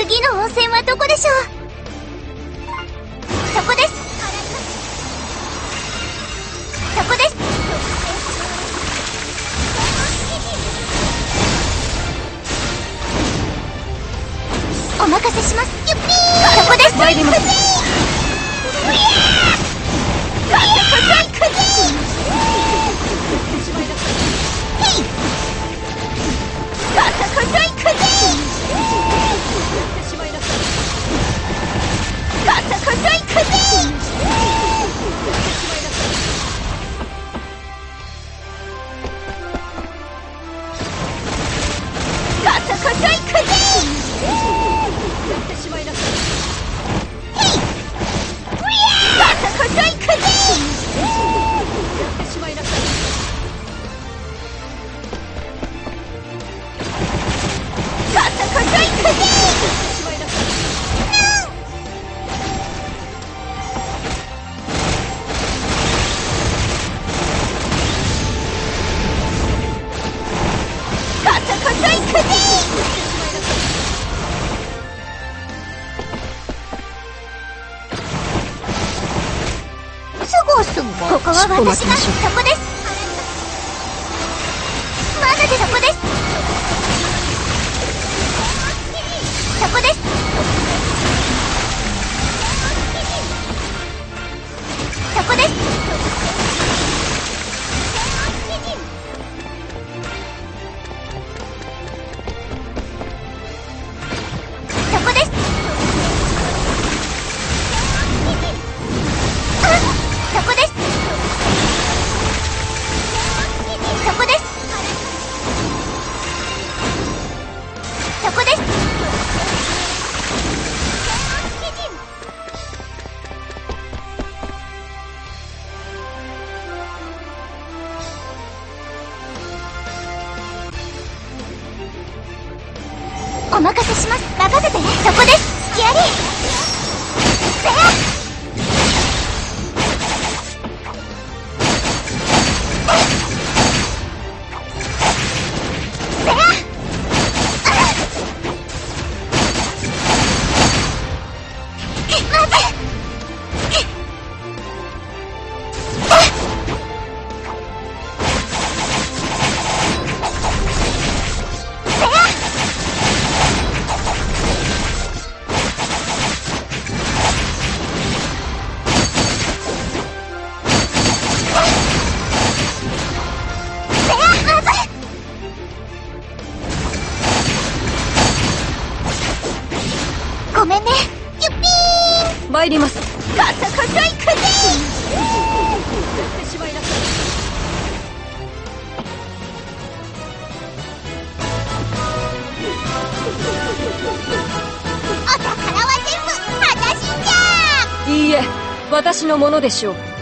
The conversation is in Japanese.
次の温泉はどこでしょう。そこです。そこです。お任せします。ゆっぴー。そこです。参ります。ここは私が。そこです。まだでそこです。そこです。そこです。そこです。そこです。そこです。そこです。お任せします。任せて。そこです。やり。ごめんね。ゆっぴー。参ります。カサカサイクゼー。しまいなさい。お宝は全部私じゃ。いいえ、私のものでしょう。